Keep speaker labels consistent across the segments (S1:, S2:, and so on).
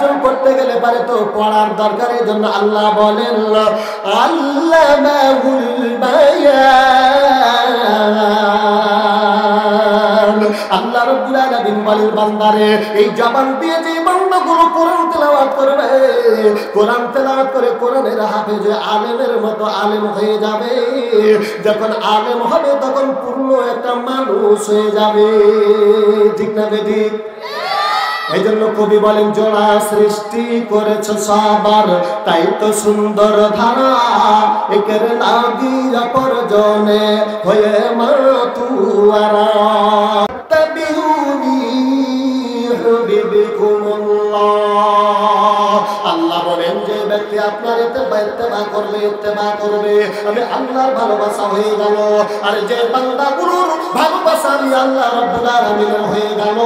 S1: অর্জন করতে গেলে পারে তো পড়ার দরকার। এই জন্য আল্লাহ বলেন আল্লামাহুল বায়ান। আল্লাহ রাব্বুল আলামিন বলেন বান্দারে এই জবান দিয়ে যে বান্দাগুলো কোরআন তেলাওয়াত করবে, কোরআন তেলাওয়াত করে কোরআনের হাফেজ আলেমের মতো আলেম হয়ে যাবে। যখন আলেম হবে তখন পূর্ণ একটা মানুষ হয়ে যাবে। ঠিক না বেঠিক? এই জন্য কবি বলেন জোড়া সৃষ্টি করেছ সবার, তাই তো সুন্দর ধারা একের লাগিয়া পরজনে হয়ে মাতুয়ারা। তাবিউনি হুবিবিকুমুল্লাহ। আল্লাহ বলেন যে ব্যক্তি আপনার ইত্তেবা করবে আমি আল্লাহর ভালোবাসা হয়ে গেল। আর যে বান্দাগুলোর ভালোবাসা আমি আল্লাহ রাব্বুল আলামিনের হয়ে গেল।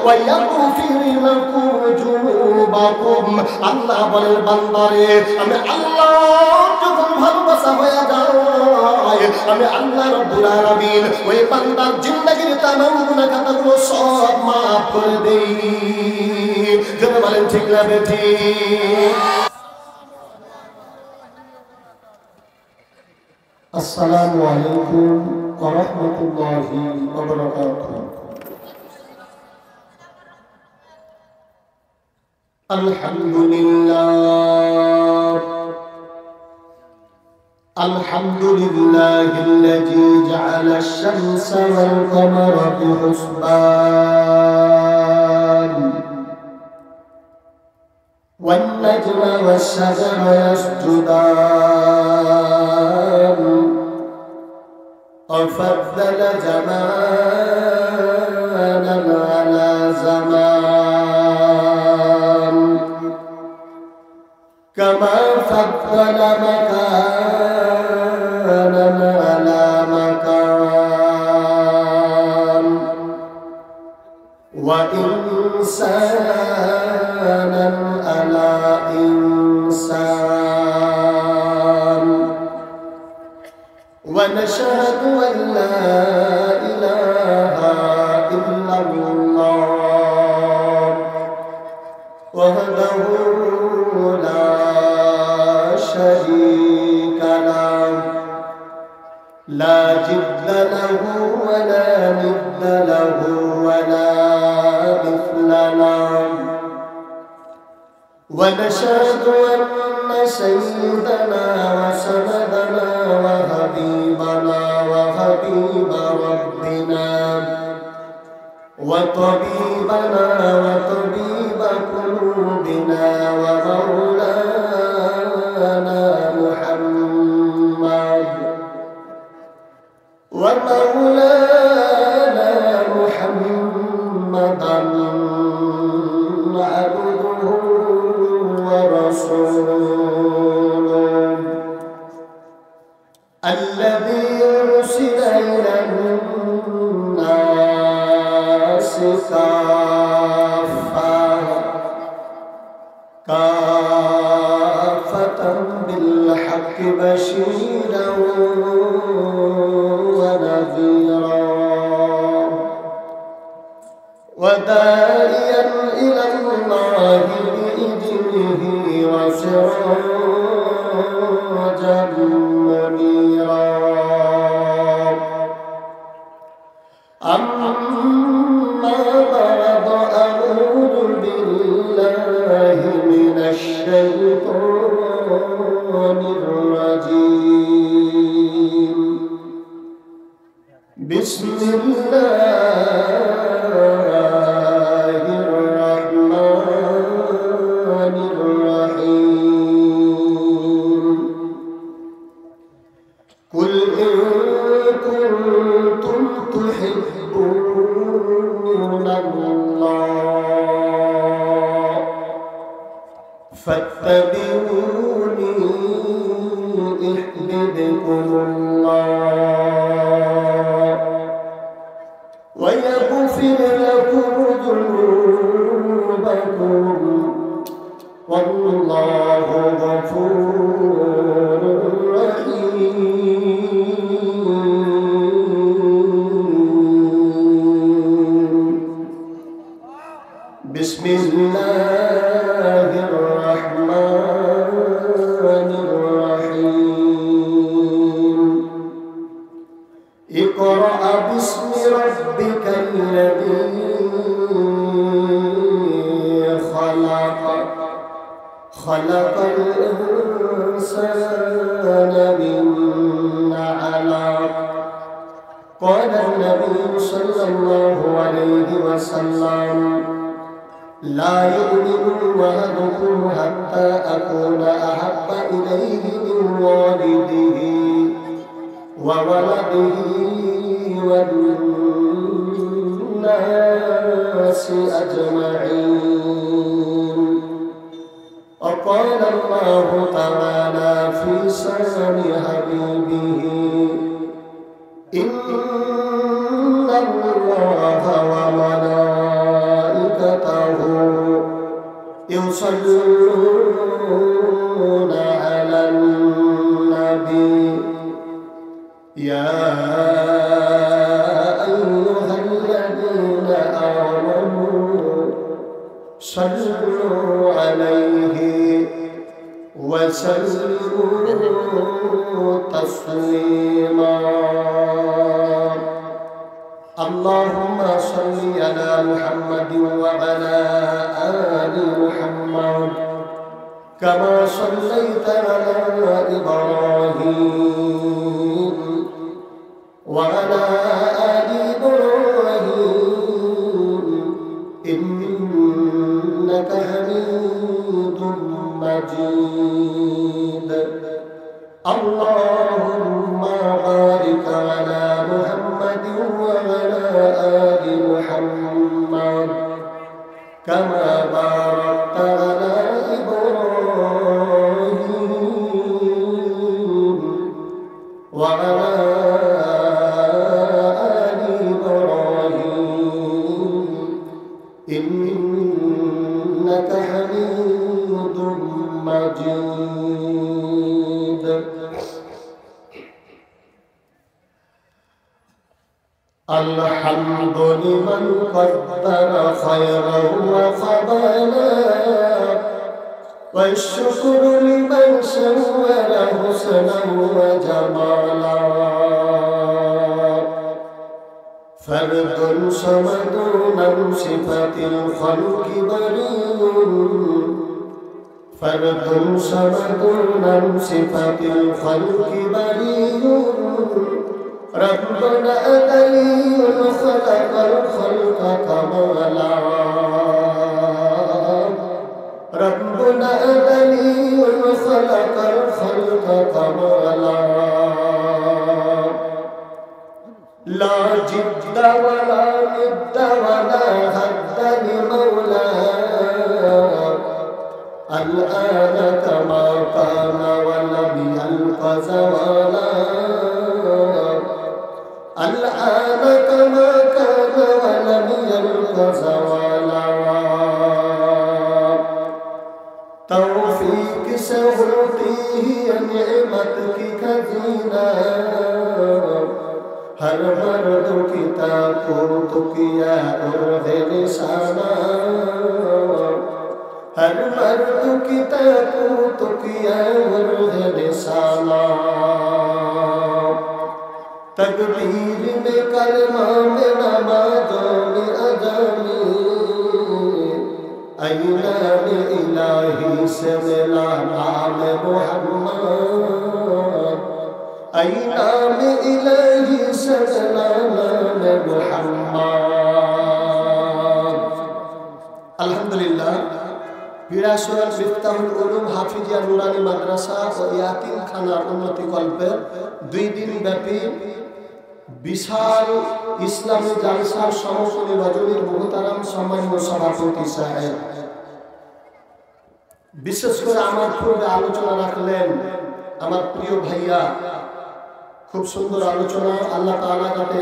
S1: ওয়ায়াগফির লাকুম যুনুবাকুম। আল্লাহ বলেন বান্দারে আমি আল্লাহ যখন ভালোবাসা হয়ে যায় আমি আল্লাহ রাব্বুল আলামিন ওই বান্দার জিন্দেগির তামাম গুনাহগুলো সব মাফ করে দেই। যারা বলেন ঠিক না বেঠিক? আসসালামু আলাইকুম ওয়া রাহমাতুল্লাহি ওয়া বারাকাতুহু। আলহামদুলিল্লাহ আলহামদুলিল্লাহিল্লাযী জাআলা আশ-শামসা ওয়াল কামারা বিহুসবান ওয়ান নাজমা ওয়াশ-শাজারা ইয়াসজুদান وفضل زمانا على زمان كما فضل مكانا على مكان وإنسانا على إنسان ونشهد أن لا إله إلا الله وحده لا شريك له لا جد له ولا ند له ولا مثل له ونشهد أن سيدنا وسندنا وحبيبنا وحبيب ربنا وطبيبنا وطبيب قلوبنا ومولانا محمد محمدا عبده ورسوله الذي أرسل إلى الناس كافة بالحق بشيرا ونذيرا وداعيا إلى الله بإذنه وسراجا منيرا. أما بعد أعوذ بالله من الشيطان الرجيم. بسم الله الرحمن الرحيم. قل إن كنتم تحبون الله فاتبعوني يحببكم الله ويغفر لكم ذنوبكم والله غفور رحيم. بسم الله خلق الإنسان من علق قال النبي صلى الله عليه وسلم لا يؤمن أحدكم حتى أكون أحب إليه من والده وولده والناس أجمعين. وقال الله تعالى في شأن حبيبه إن الله وملائكته يصلون على النبي يا أيها الذين آمنوا صلوا عليه وسلموا تسليما. اللهم صل على محمد وعلى آل محمد كما صليت على إبراهيم وعلى آل إبراهيم إنك حميد مجيد. اللهم بارك على محمد وعلى آل محمد كما باركت على إبراهيم وعلى آل إبراهيم إنك حميد مجيد. الحمد لمن قدر خيرا وفضلا والشكر لمن سور حسنا وجمالا. فرد صمد من صفة الخلق بريء فرد صمد من صفة الخلق بريء ربنا أدري خلق الخلق كمالا. ربنا أدري خلق الخلق كمالا. لا جد ولا ند ولا هد لمولاه الآن كما كان ولم يلق زوالا. الآن كما كان ولم يلق زوالا. توفيق سهولته نعمتك كثيرا हर मर्द की ताकूत किया उर्द निशाना. हर मर्द की ताकूत किया उर्द निशाना. तकबीर में कलमा में नमाज़ों में अज़ानी अय्ना में इलाही से मिला नाम मुहम्मद. अय्ना में इलाही से मिला नाम मुहम्मद. अल्हम्दुलिल्लाह পিরাসুরাল মিফতাহুল উলুম হাফিজিয়া নুরানি মাদ্রাসা ও ইয়াতিমখানার উন্নতি কল্পের 2 দিন ব্যাপী বিশাল ইসলামী জালসার সমাপনী রজনীর মুহতারাম সম্মানীয় সভাপতি সাহেব, বিশেষ করে আমার পূর্বে আলোচনা রাখলেন আমার প্রিয় ভাইয়া। খুব সুন্দর আলোচনা। আল্লাহ তাআলা যাতে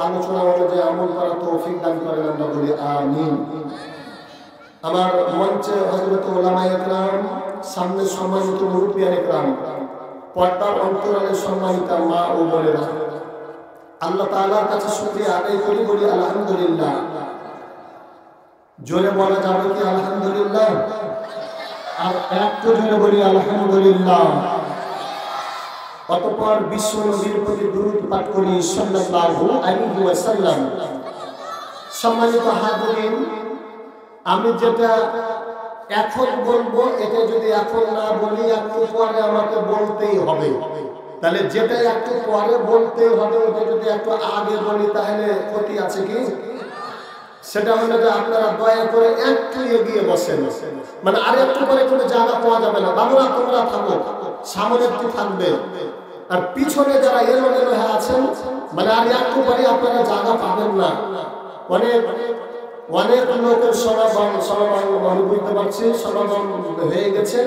S1: আলোচনা অনুযায়ী আমল করার তৌফিক দান করেন, আমরা বলি আমিন। আমার মঞ্চে হযরত উলামায়ে ইকরাম, সামনে সম্মানিত মুরব্বিয়ানে ইকরাম, পর্দার অন্তরালে সম্মানিতা মা ও বোনেরা, আল্লাহ তাআলার কাছে শুকরিয়া আদায় করি, বলি আলহামদুলিল্লাহ। জোরে বলা যাবে কি আলহামদুলিল্লাহ? আর একটু জোরে বলি আলহামদুলিল্লাহ। অতঃপর বিশ্ব নবীর প্রতি দুরূদ পাঠ করি সাল্লাল্লাহু আলাইহি ওয়াসাল্লাম। সম্মানিত হাজিরিন, আমি যেটা এখন বলবো, এটা যদি এখন না বলি একটু পরে আমাকে বলতেই হবে। তাহলে যেটা একটু পরে বলতেই হবে ওটা যদি একটু আগে বলি তাহলে ক্ষতি আছে কি? সেটা হলো যে আপনারা দয়া করে একটু এগিয়ে বসেন, মানে আর একটু করে কোনো জায়গা পাওয়া যাবে না। বাবুরা তোমরা থাকো, সামনে একটু থাকবে, আর পিছনে যারা এলোমেলো হয়ে আছেন মানে আর একটু পরে আপনারা জায়গা পাবেন না। অনেক অনেক লোকের সমাগম আমি বুঝতে পারছি, সমাগম হয়ে গেছে,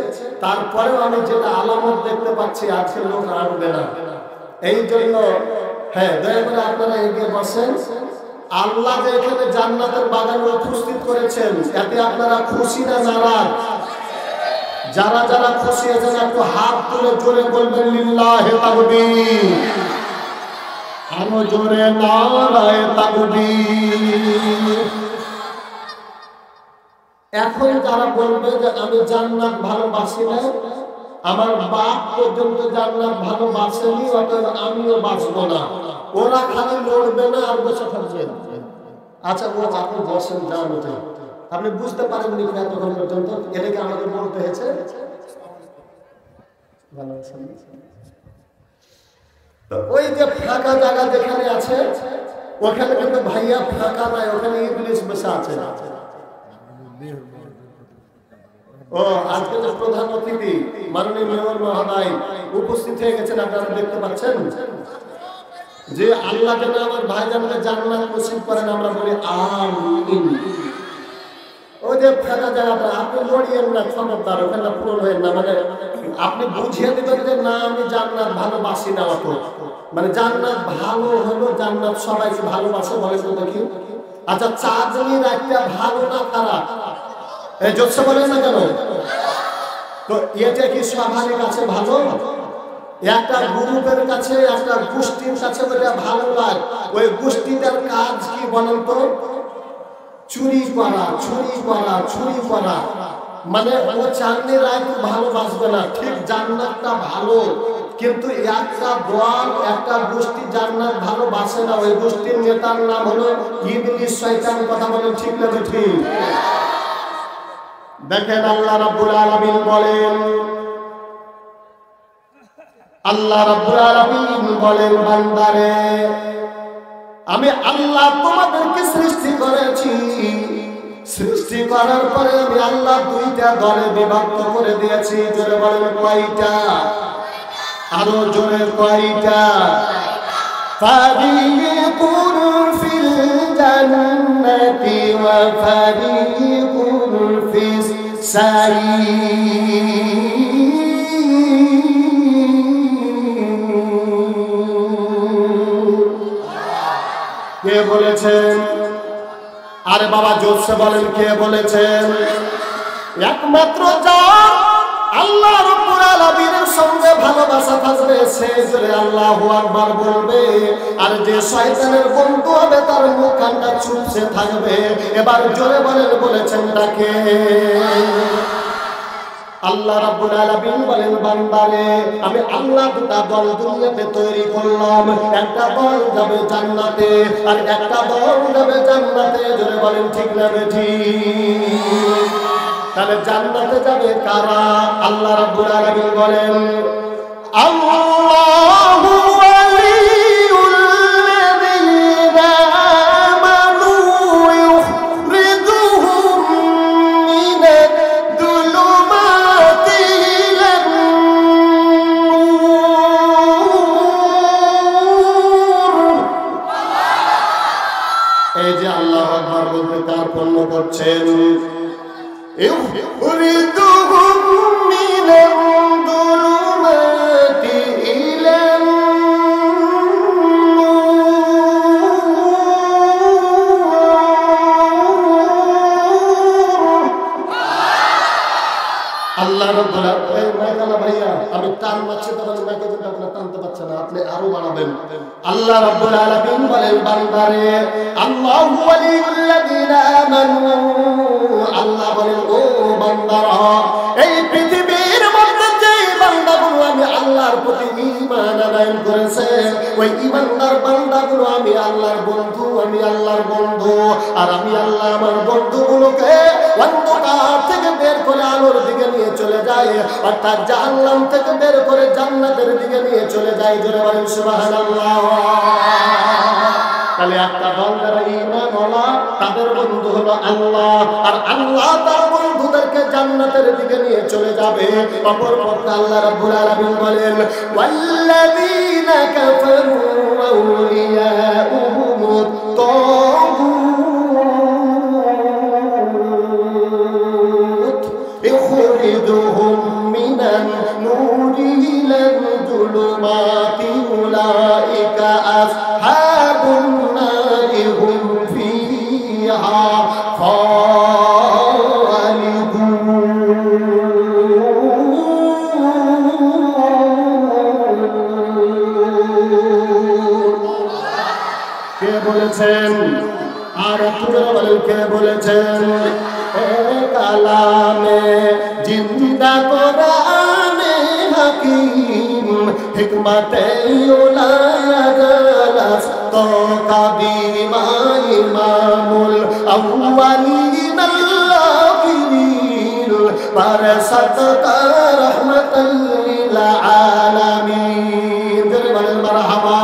S1: তারপরেও আমি যেটা আলামত দেখতে পাচ্ছি আজকে লোক আসবে না। এই জন্য হ্যাঁ দয়া করে আপনারা এগিয়ে বসেন। আল্লাহ যে এখানে জান্নাতের বাগান উপস্থিত করেছেন এতে আপনারা খুশি না নারাজ? যারা যারা খুশি আছেন একটু হাত তুলে জোরে বলবেন লিল্লাহি তাকবীর, আরো জোরে নারায়ে তাকবীর। এখন যারা বলবে যে আমি জান্নাত ভালোবাসি না, আমার বাপ পর্যন্ত জান্নাত ভালোবাসেনি, অতএব আমিও বাসবো না, ওরা খালি লড়বে না আর বসে থাকবে। আচ্ছা ও আপনি বসেন, যান ওটা আপনি বুঝতে পারেননি এতক্ষণ পর্যন্ত, এটাকে আমাকে বলতে হয়েছে। ওই যে ফাঁকা জায়গা যেখানে আছে ওখানে কিন্তু ভাইয়া ফাঁকা নাই, ওখানে ইবলিস বসে আছে। ও আজকে যে প্রধান অতিথি মাননীয় মেয়র মহোদয় উপস্থিত হয়ে গেছেন, আপনারা দেখতে পাচ্ছেন যে আল্লাহ যেন আমার ভাইজানকে জান্নাত নসিব করেন, আমরা বলি আমিন। ওই যে ফাঁকা জায়গাটা আপনি লড়িয়েন না, ক্ষমতার ওখানে পূরণ হয় না, মানে আপনি বুঝিয়ে দিবেন যে না আমি জান্নাত ভালোবাসি না অত, মানে জান্নাত ভালো হলো, জান্নাত সবাইকে ভালোবাসে বলে তো দেখি। আচ্ছা চাঁদনি রাতটা ভালো না খারাপ? এই জোৎসে বলেন না কেন? তো এটা কি স্বাভাবিক আছে ভালো? একটা গ্রুপের কাছে একটা গোষ্ঠীর কাছে ওটা ভালো লাগে, ওই গোষ্ঠীটার কাজ কি বলেন তো? চুরি করা, চুরি করা, চুরি করা। মানে ও চাঁদনি রাত ভালোবাসবে না, ঠিক জান্নাতটা ভালো, কিন্তু একটা দল একটা গোষ্ঠী জান্নাত ভালোবাসে না, ওই গোষ্ঠীর নেতার নাম হলো ইবলিস শয়তান। কথা বলেন ঠিক না ঠিক? দেখেন আল্লাহ রাব্বুল আলামিন বলেন, আল্লাহ রাব্বুল আলামিন বলেন বান্দারে আমি আল্লাহ তোমাদেরকে সৃষ্টি করেছি, সৃষ্টি করার পরে আমি আল্লাহ দুইটা দলে বিভক্ত করে দিয়েছি। জোরে বলেন কয়টা? আরো জোরে কয়টা? ফারিকুন ফিল জান্নাতি ওয়া ফারিকুন ফিস সাঈর। কে বলেছেন? আরে বাবা জোরসে বলেন কে বলেছেন? একমাত্র যার আল্লাহ রাব্বুল আলামিনের সঙ্গে ভালোবাসা থাকবে সে জোরে আল্লাহু আকবার বলবে, আর যে শয়তানের বন্ধু হবে তার মুখখানটা চুপসে থাকবে। এবার জোরে বলেন বলেছেন তাকে। আল্লাহ রাব্বুল আলামিন বলেন বান্দারে আমি আল্লাহ দুটা দল দুনিয়াতে তৈরি করলাম, একটা দল যাবে জান্নাতে আর একটা দল যাবে জান্নাতে। জোরে বলেন ঠিক না ঠিক? তাহলে জান্নাতে যাবে কারা? আল্লাহ রাব্বুল আলামিন বলেন আল্লাহু ওয়ালিউল লাযীনা আমানু ইউখরিজুহুম মিনাদ দুলুমাতি ইলান নূর। এই যে আল্লাহু আকবার বলতে কার পণ্য করছেন? يخرجهم من الظلمات إلى النور। আল্লাহ রাব্বুল আলামিন মাইকালা ভাইয়া আমি টান মারছি তো বলেন মাইকে যদি আপনি টানতে পারছেন না, আপনি আরো বাড়াবেন। আল্লাহ রাব্বুল আলামিন বলেন বান্দারে আল্লাহু ওয়ালিউল লাযীনা আমানু, আল্লাহ বলেন ও বান্দারা এই পৃথিবীর মধ্যে যে বান্দাগুলো আমি আল্লাহর প্রতি ঈমান আনয়ন করেছে ওই ঈমানদার বান্দাগুলো আমি আল্লাহর বন্ধু, আমি আল্লাহর বন্ধু। আর আমি আল্লাহ আমার বন্ধুগুলোকে অন্ধকার থেকে বের করে যায়, অর্থাৎ জাহান্নাম থেকে বের করে জান্নাতের দিকে নিয়ে চলে যায়। জোরে বলেন সুবহানাল্লাহ। তাহলে একটা দল যারা ঈমানওয়ালা তাদের বন্ধু হলো আল্লাহ, আর আল্লাহ তার বন্ধুদেরকে জান্নাতের দিকে নিয়ে চলে যাবে। অপর পক্ষে আল্লাহ রাব্বুল আলামিন বলেন ওয়াল্লাযীনা কাফারু আউলিয়াউহুমুত তাগুত ইখরিজুহুম মিনান নূরি ইলাল যুলুমাতি উলাইকা আসহাবুন নারি হুম ফিহা কে বলেছেন? আর একটু বলেন কে বলেছেন? কালামে জিন্দা কোরআনে হাকিম হিকমতে উলাগালাস তো কাদিমা ইমামুল আউয়ালিন আল-আখিরিন বারসাত রাহমাতাল লিল আলামিন। বলেন মারহাবা।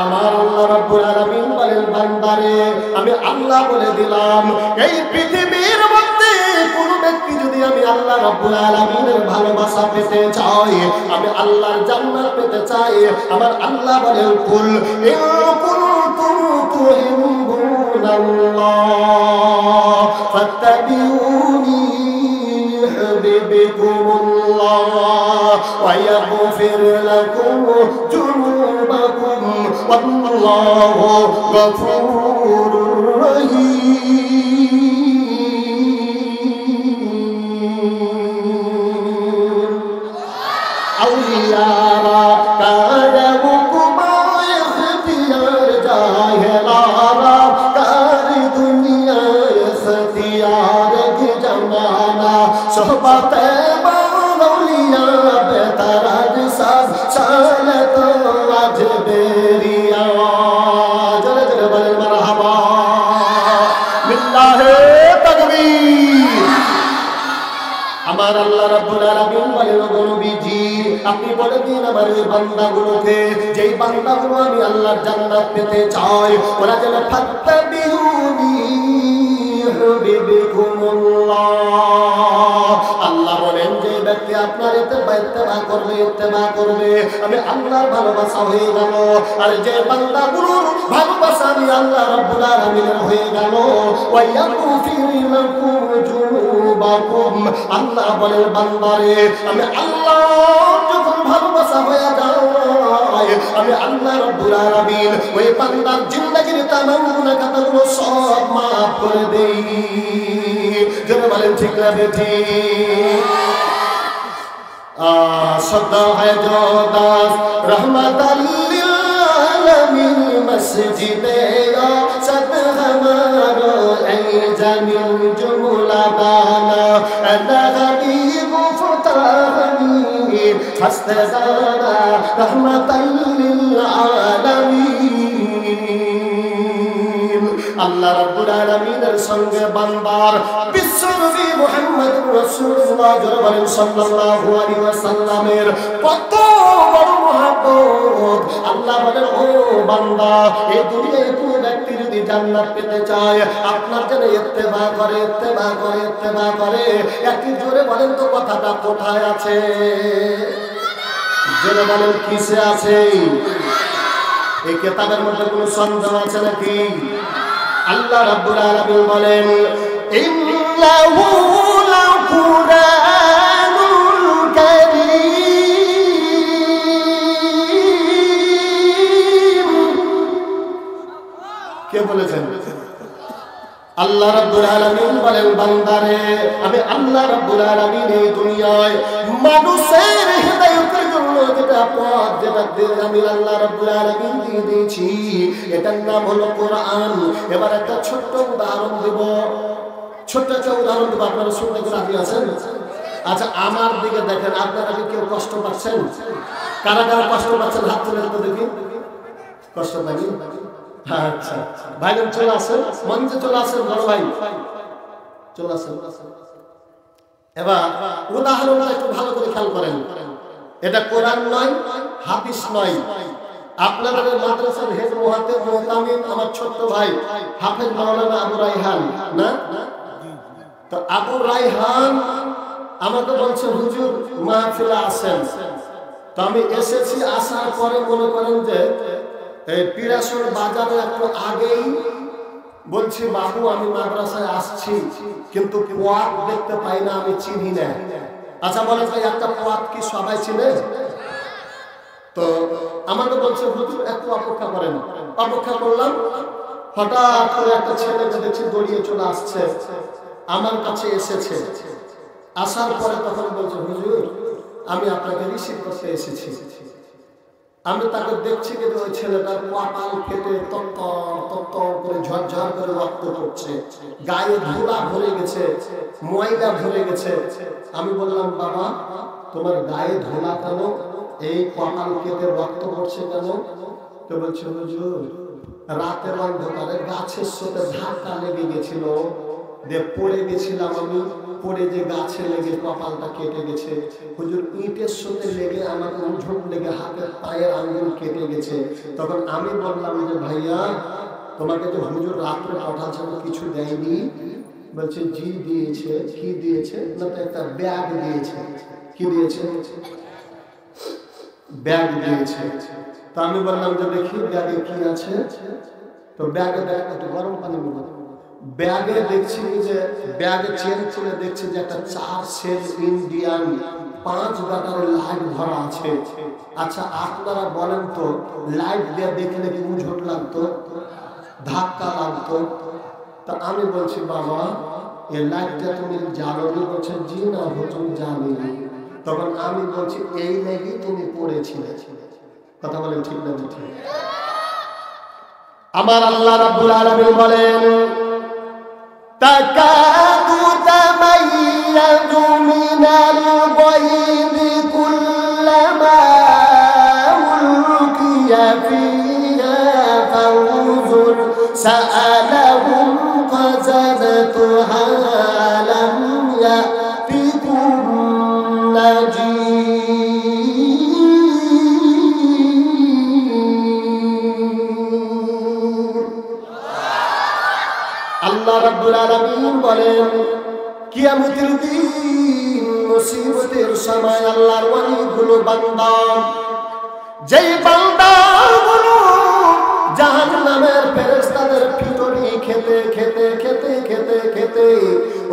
S1: আমার আল্লাহ রাব্বুল আলামিন বলেন বান্দারে আমি আল্লাহ বলে দিলাম, এই পৃথিবীর মধ্যে কোন ব্যক্তি যদি আমি আল্লাহ রাব্বুল আলামিনের ভালোবাসা পেতে চাই, আমি আল্লাহর জান্নাত পেতে চাই, আমার আল্লাহ বলেন কুল ইন কুনতুম তুহিব্বুনাল্লাহ ফাত্তাবিউনি ইউহিব্বুকুমুল্লাহ ওয়া ইয়াগফির লাকুম যুনুবাকুম ওয়াল্লাহু গফুরুর রহিম। আউলিয়ারা কারবুকুম ইখতিয়ার জাহেলারা কার দুনিয়া ইখতিয়ার কে জামানা সোহবতে বাউলিয়া বেতারাজ সব চালত আজ বেরিয়া। জোরে জোরে বলেন মারহাবা। লিল্লাহে তাকবীর। আমার আল্লাহ রাব্বুল আলামিন বলেন গো নবীজি আপনি বলে দিন আমার এই বান্দাগুলোকে, যেই বান্দাগুলো আমি আল্লাহর জান্নাত পেতে চাই ওরা যেন ফাত্তাবিউনি ইউহিব্বুকুমুল্লাহ। আল্লাহ বলেন যে ব্যক্তি আপনার ইত্তেবা করবে আমি আল্লাহর ভালোবাসা হয়ে গেল, আর যে বান্দাগুলোর ভালোবাসা আমি আল্লাহ রাব্বুল আলামিনের হয়ে গেল ওয়া ইয়াগফির লাকুম যুনুবাকুম। আল্লাহ বলেন বান্দারে আমি আল্লাহ যখন ভালোবাসা হয়ে যায় আমি আল্লাহ রাব্বুল আলামিন ওই বান্দার জিন্দেগির তামাম গুনাহগুলো সব মাফ করে দেই। যারা বলেন ঠিক না বেঠিক? সদা है जो दास रहमतल लिल आलमीन मस्जिदे सद हमारो ऐ जमीन जुमला दाना अदगनी गुफ्तानी हस्तदाना रहमतल लिल आलमीन। আল্লাহ রাব্বুল আলামিনের সঙ্গে বান্দার বিশ্বনবী মুহাম্মদুর রাসূলুল্লাহ সাল্লাল্লাহু আলাইহি ওয়াসাল্লামের কত বড় মহব্বত। আল্লাহ বলেন ও বান্দা এই দুনিয়ায় কোন ব্যক্তি যদি জান্নাত পেতে চায় আপনার জন্য ইত্তেবা করে একই জোরে বলেন তো কথাটা কোথায় আছে? জোরে বলেন কিসে আছে? এই কিতাবের মধ্যে কোনো সন্দেহ আছে নাকি? আল্লাহ রাব্বুল আলামিন বলেন ইন্নাহু লাকুরআনুল কারীম। কে বলেছেন? আল্লাহ রাব্বুল আলামিন বলেন বান্দারে আমি আল্লাহ রাব্বুল আলামিন এই দুনিয়ায় মানুষের হেদায়েতের জন্য যেটা পথ যেটা আমি আল্লাহ রাব্বুল আলামিন দিয়ে দিয়েছি এটার নাম হলো কোরআন। এবার একটা ছোট্ট উদাহরণ দেব, আপনারা শুনতে কি রাজি আছেন? আচ্ছা আমার দিকে দেখেন, আপনারা কি কেউ কষ্ট পাচ্ছেন? কারা কারা কষ্ট পাচ্ছেন হাত তুলে দেখি। কষ্ট পাইনি? আচ্ছা ভাইজান চলে আসেন, মঞ্চে চলে আসেন, বড় ভাই চলে আসেন। এবার উদাহরণটা একটু ভালো করে খেয়াল করেন, এটা কোরআন নয়, হাদিস নয়। আপনাদের মাদ্রাসার হেড মুহাদ্দিস মুহতামিম আমার ছোট্ট ভাই হাফেজ মাওলানা আবু রায়হান না, তো আবু রায়হান আমাকে বলছে হুজুর মাহফিলে আসেন। তো আমি এসেছি, আসার পরে মনে করেন যে এই পিরাসুর বাজারে একটু আগেই বলছি বাবু আমি মাদ্রাসায় আসছি, কিন্তু পথ দেখতে পাই না, আমি চিনি না। আচ্ছা বলেন ভাই একটা পথ কি সবাই চিনে? তো আমাকে বলছে হুজুর একটু অপেক্ষা করেন। অপেক্ষা করলাম, হঠাৎ করে একটা ছেলেকে দেখছি দৌড়িয়ে চলে আসছে, আমার কাছে এসেছে। আসার পরে তখন বলছে হুজুর আমি আপনাকে রিসিভ করতে এসেছি। আমি তাকে দেখছি কিন্তু ওই ছেলেটার কপাল ফেটে তত্তর করে ঝরঝর করে রক্ত পড়ছে, গায়ে ধুলা ভরে গেছে, ময়লা ভরে গেছে। আমি বললাম বাবা তোমার গায়ে ধুলা কেন, এই কপাল কেটে রক্ত পড়ছে কেন? তো বলছে হুজুর রাতের অন্ধকারে গাছের সাথে ধাক্কা লেগে গেছিল, দিয়ে পড়ে গেছিলাম আমি, পড়ে যে গাছে লেগে কপালটা কেটে গেছে। হুজুর ইটের সাথে লেগে আমাকে উঠোন লেগে হাতের পায়ের আঙ্গুল কেটে গেছে। তখন আমি বললাম যে ভাইয়া তোমাকে যে হুজুর রাত্রে পাঠাচ্ছে কিছু দেয়নি? বলছে জি দিয়েছে। কি দিয়েছে? না তো একটা ব্যাগ দিয়েছে। কি দিয়েছে? ব্যাগ দিয়েছে। তো আমি বললাম যে দেখি ব্যাগে কি আছে। তো ব্যাগে একটু গরম পানি বলবো, ব্যাগে দেখছি যে ব্যাগে চেন খুলে দেখছি যে একটা 4 সেট ইন্ডিয়ান 5 ব্যাটারের লাইট ভরা আছে। আচ্ছা আপনারা বলেন তো লাইট দিয়ে দেখলে কি উঝট লাগতো, ধাক্কা লাগতো? তা আমি বলছি বাবা এই লাইটটা তুমি জ্বালানি? বলছে জি না হুজুর জানি। তখন আমি বলছি এই লেগে তুমি পড়েছিলে। কথা বলেন ঠিক না ঠিক? আমার আল্লাহ রাব্বুল আলামিন বলেন তাকাদু তামাইয়াজু মিনাল গায়বি কুল্লামা উলকিয়া ফিহা ফাউজুন সাআলাহুম খাযানাতুহা লাম ইয়াতিকুম নাযীর। আল্লাহ রাব্বুল আলামিন বলেন কিয়ামতের দিন মুসিবতের সময় আল্লাহর অনেকগুলো বান্দা, যেই বান্দাগুলো জাহান্নামের ফেরেশতাদের পিটুনি খেতে খেতে খেতে খেতে খেতে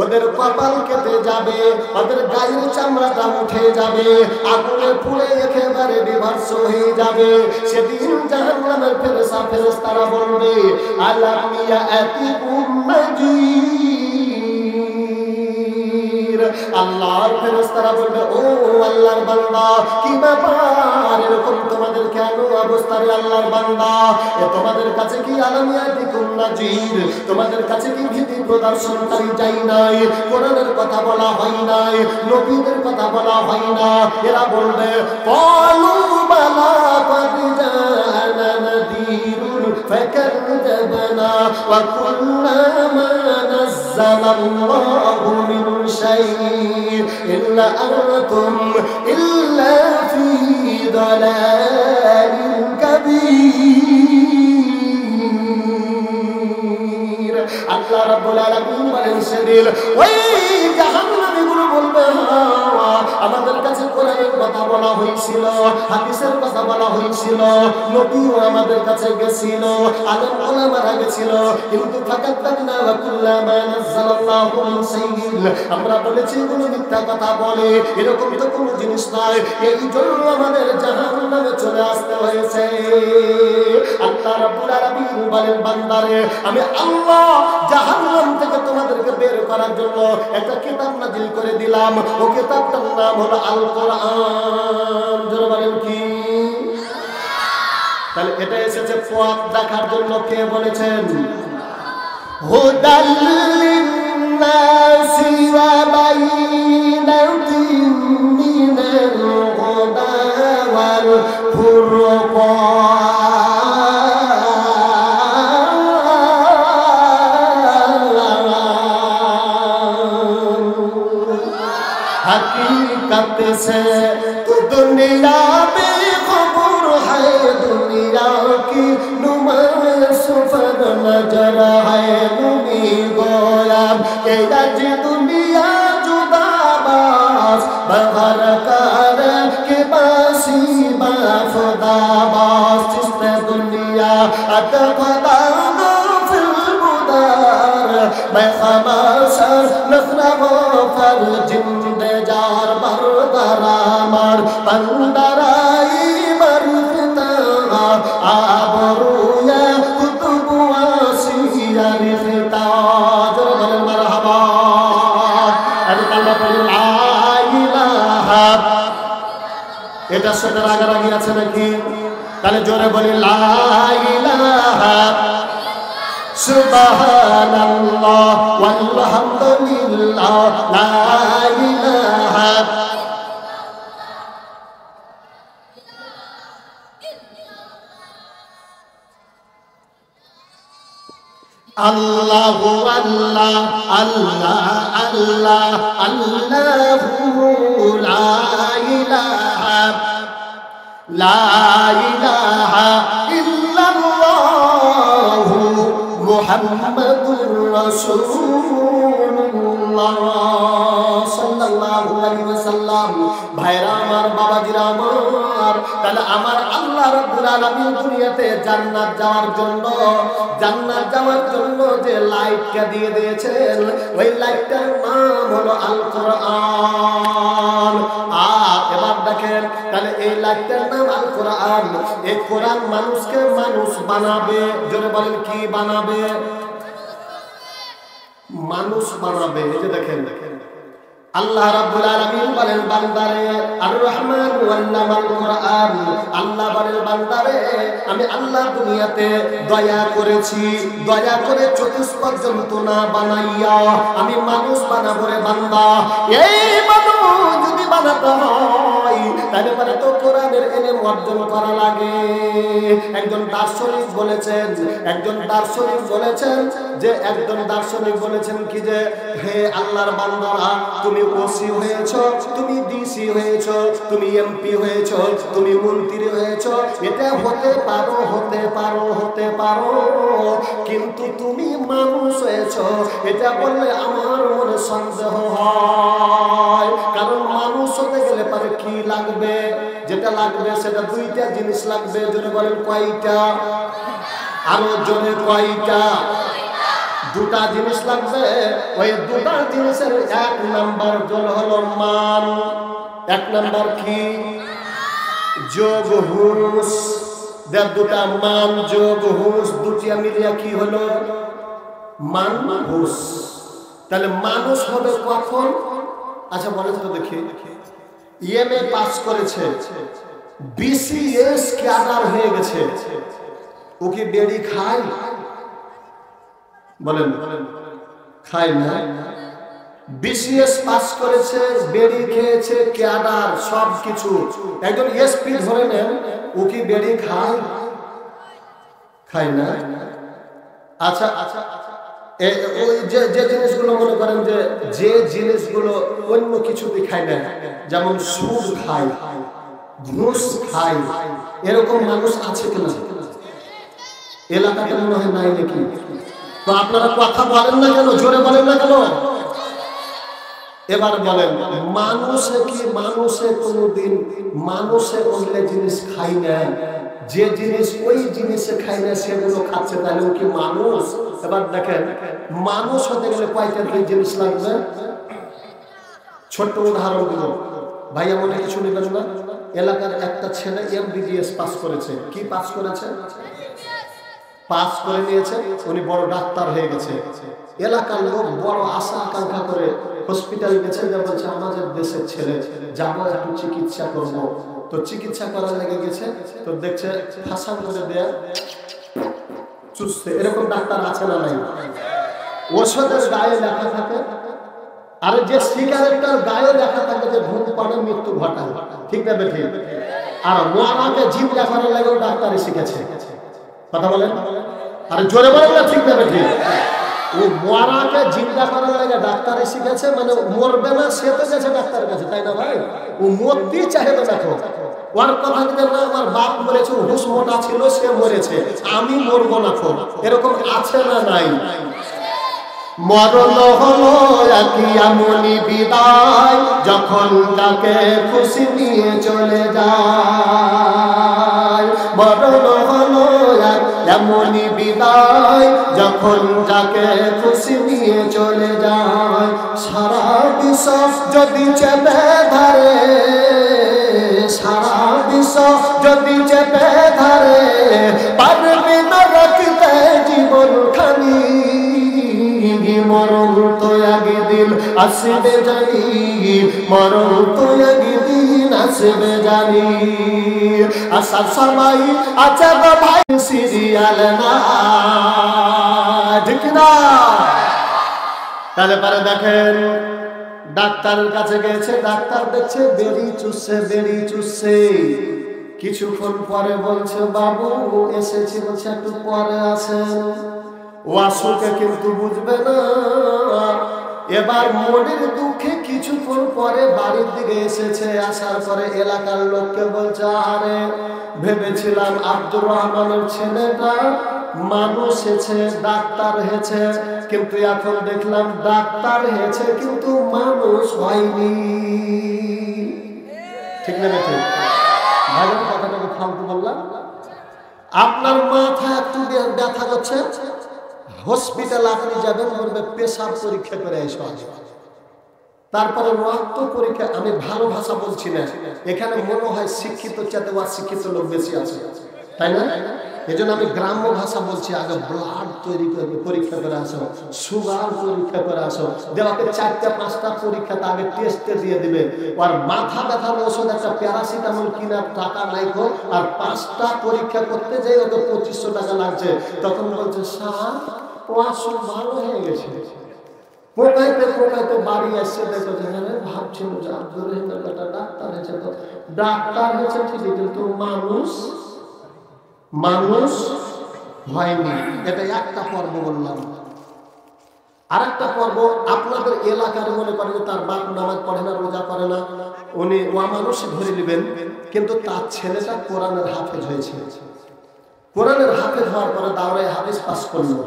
S1: ওদের কপাল কেটে যাবে, ওদের গায়ের চামড়াটা উঠে যাবে, আগুনে পুড়ে একেবারে বিভৎস হয়ে যাবে। সেদিন জাহান্নামের ফেরেশতারা বলবে আলাম ইয়াতিকুম নাযীর। আল্লাহর ফেরেশতারা বলবে ও আল্লাহর বান্দা কি ব্যাপার, এরকম তোমাদের কেন অবস্থা রে আল্লাহর বান্দা? তোমাদের কাছে কি আলাম ইয়াতিকুম নাযীর, তোমাদের কাছে কি ভীতি প্রদর্শনকারী যাই নাই? কোরআনের কথা বলা হয় নাই, নবীদের কথা বলা হয় না। এরা বলবে ক্বালু বালা ক্বাদ জাআনা নাযীরুন ফাকাযযাবনা ওয়া কুল্না মা নাযালাল্লাহু মিন শাইইন ইল্লা আনতুম ইল্লা ফী দালালিন কাবীর। আল্লাহ রাব্বুল আলামিন বলেন সেদিন ওই জাহান্নামীগুলো বলবে আমাদের কাছে কোরআনের কথা বলা হয়েছিল, হাদিসের কথা বলা হয়েছিল, নবীও আমাদের কাছে গেছিল, আলেম ওলামারা গেছিল, কিন্তু ফাকাত্তাবনা ওয়া কুল্লামা নাযালাল্লাহু মিন শাইইন, আমরা বলেছি এগুলো মিথ্যা কথা বলে, এরকম তো কোনো জিনিস নয়, এই জন্য আমাদের জাহান্নামে চলে আসতে হয়েছে। আল্লাহ রাব্বুল আলামিন বলেন বান্দারে আমি আল্লাহ জাহান্নাম থেকে তোমাদেরকে বের করার জন্য একটা কিতাব নাযিল করে দিলাম, ও কিতাবটার নাম হলো আল কোরআন। জোরে বলেন কি? তাহলে এটা এসেছে পথ দেখার জন্য। কে বলেছেন? হুদাল লিন্নাসি ওয়া বাইনাতিন মিনাল হুদা ওয়াল ফুরকান। हकीकत से तू दुनिया बेखबर है दुनिया की नुमाइश पर नजर है नूनी गोया के आज दुनिया जुदाबाज बहर कर के बासी बाफदाबाज जिसने दुनिया अतफदा मैं खमासा नखरा फर जिंद जार बरदरामर पंदराई बरखता आबरूया कुतुबवासिया रिखता जरबल मरहबा अल्लाह ला इलाहा এটা সাথে রাগারাগি আছে নাকি তাহলে জোরে বলি লা ইলাহা Subhanallah walhamdulillah la ilaha Allahu Allah Allah Allah Allahu la ilaha illallah Muhammadur Rasulullah sallallahu alaihi wasallam ভাইরা আমার বাবাজিরা আমার তাহলে আমার আল্লাহ রাব্বুল আলামিন দুনিয়াতে জান্নাত যাওয়ার জন্য যে লাইটটা দিয়ে দিয়েছেন ওই লাইটটার নাম হলো আল কোরআন আর এবার দেখেন তাহলে এই লাইটটার নাম আল কোরআন এই কোরআন মানুষকে মানুষ বানাবে জোরে বলেন কি বানাবে মানুষ বানাবে এই যে দেখেন আল্লাহ রাব্বুল আলামিন বলেন বান্দারে আর রহমান ওয়াল্লামাল কোরআন আল্লাহ বলেন বান্দারে আমি আল্লাহ দুনিয়াতে দয়া করেছি দয়া করে চতুষ্পদ জন্তু না বানাইয়া আমি মানুষ বানাবো রে বান্দা এই মানুষ যদি বানাতে হয় তাহলে মানে তো কোরআনের ইলম অর্জন করা লাগে একজন দার্শনিক বলেছেন কি যে হে আল্লাহর বান্দারা তুমি ওসি হয়েছো তুমি ডিসি হয়েছো তুমি এমপি হয়েছো তুমি মন্ত্রী হয়েছো এটা হতে পারো কিন্তু তুমি মানুষ হয়েছো এটা বললে আমার মনে সন্দেহ হয় কারণ মানুষ হতে গেলে পারে কি লাগবে যেটা লাগবে সেটা দুইটা জিনিস লাগবে জোরে বলেন কয়টা আরো জোরে কয়টা দুটা জিনিস লাগবে ওই দুটা জিনিসের এক নাম্বার হলো মান এক নাম্বার কি যোগ হুঁস দুটা মান যোগ হুঁস দুটিয়া মিলিয়া কি হলো মান হুঁস তাহলে মানুষ হবে কখন আচ্ছা বলে তো দেখি ইএমএ পাস করেছে বিসিএস ক্যাডার হয়ে গেছে ও কি বেড়ি খায় বলেন খায় না বিসিএস পাস করেছে বেড়ি খেয়েছে ক্যাডার সব কিছু একজন এসপি ধরে নেন ও কি বেড়ি খায় না আচ্ছা ওই যে জিনিসগুলো মনে করেন যে জিনিসগুলো অন্য কিছুতে খায় না যেমন সুদ খায় ঘুষ খায় এরকম মানুষ আছে কিনা এলাকাতে মনে হয় নাই নাকি তো আপনারা কথা বলেন না কেন জোরে বলেন না কেন এবার বলেন মানুষে কোনোদিন মানুষে অন্য জিনিস খাই না যে জিনিস ওই জিনিসে খাই না সেগুলো খাচ্ছে তাহলে ও কি মানুষ এবার দেখেন মানুষ হতে গেলে কয়টা জিনিস লাগবে ছোট্ট উদাহরণ দিব ভাইয়া মনে কিছু নেবেন না এলাকার একটা ছেলে এমবিবিএস পাস করেছে কি পাস করেছে পাস করে নিয়েছে উনি বড় ডাক্তার হয়ে গেছে এলাকার লোক বড় আশা আকাঙ্ক্ষা করে হসপিটাল গেছে যে বলছে আমাদের দেশের ছেলে যাবো একটু চিকিৎসা করবো তো চিকিৎসা করার লেগে গেছে তো দেখছে ফাঁসা করে দেয়া চুষছে এরকম ডাক্তার আছে না নাই ওষুধের গায়ে লেখা থাকে আর যে সিগারেটটার গায়ে লেখা থাকে যে ধূমপানের মৃত্যু ঘটায় ঠিক না বেঠিক আর মরাকে জীব দেখানোর লাগেও ডাক্তারই শিখেছে কথা বলেন আর জোরে বলেন না ঠিক না বেঠিক ও মরাকে জিন্দা করার লাগে ডাক্তারে শিখেছে, মানে মরবে না সে তো গেছে ডাক্তারের কাছে, তাই না ভাই? ও মরতেই চাইবে না। ওর কথা যদি না আমার বাপ মরেছে, হুশ মোটা ছিল সে মরেছে, আমি মরবো না। এরকম আছে না নাই? মরণ হলো একই এমনই বিদায়, যখন তাকে খুশি নিয়ে চলে যায়। মরণ হলো এমনই বিদায়, যখন তাকে খুশি নিয়ে চলে যায়। সারা বিশ্ব যদি চেপে ধরে, সারা বিশ্ব যদি চেপে ধরে, পারবে না রাখতে জীবন খানি। মরণ তো একদিন আসবে জানি, মরণ তো একদিন আসবে জানি। আসার সময় আছে গো ভাই সিরিয়াল না, ঠিক না? তাহলে পরে দেখেন ডাক্তারের কাছে গেছে, ডাক্তার দেখছে বেরি চুষছে, বেরি চুষছে। কিছুক্ষণ পরে বলছে বাবু এসেছি, বলছে একটু পরে আসেন। ওয়াসুকে কিন্তু বুঝবে না। এবার মনের দুঃখে কিছুক্ষণ পরে বাড়ির দিকে এসেছে। আসার পরে এলাকার লোককে বলছে আরে ভেবেছিলাম আব্দুর রহমানের ছেলেটা মানুষ হয়েছে, ডাক্তার হয়েছে, কিন্তু এখন দেখলাম ডাক্তার হয়েছে কিন্তু মানুষ হয়নি। ঠিক না? ঠিক ভাই, কথাটাকে ফালতু বললাম। আপনার মাথা একটু ব্যথা করছে, হসপিটাল আপনি যাবেন, বলবে পেশাব পরীক্ষা করে এসো, তারপরে রক্ত পরীক্ষা। আমি ভালো ভাষা বলছি না, এখানে মনে হয় শিক্ষিত চাতে অশিক্ষিত লোক বেশি আছে, তাই না? এই জন্য আমি গ্রাম্য ভাষা বলছি। আগে ব্লাড তৈরি করে পরীক্ষা করে আসো, সুগার পরীক্ষা করে আসো, দেওয়াকে 4-5টা পরীক্ষা আগে টেস্টে দিয়ে দিবে। আর মাথা ব্যথার ওষুধ একটা প্যারাসিটামল কিনার টাকা নাই গো, আর 5টা পরীক্ষা করতে যাই ওকে 2500 টাকা লাগছে। তখন বলছে স্যার ওষুধ ভালো হয়ে গেছে। পোকাইতে পোকাইতে বাড়ি আসছে, দেখো যেখানে ভাবছিল যে আব্দুর রহিমের একটা ডাক্তার হয়েছে, তো ডাক্তার হয়েছে ঠিকই কিন্তু মানুষ মানুষ হয়নি। এটা একটা পর্ব বললাম। আর একটা পর্ব আপনাদের এলাকার মনে করেন তার বাপ নামাজ পড়ে না, রোজা করে না, উনি মানুষ ধরে নেবেন, কিন্তু তার ছেলেটা কোরআনের হাফেজ হয়েছে। কোরআনের হাফেজ হওয়ার পরে দাওরায়ে হাদিস পাস করলো,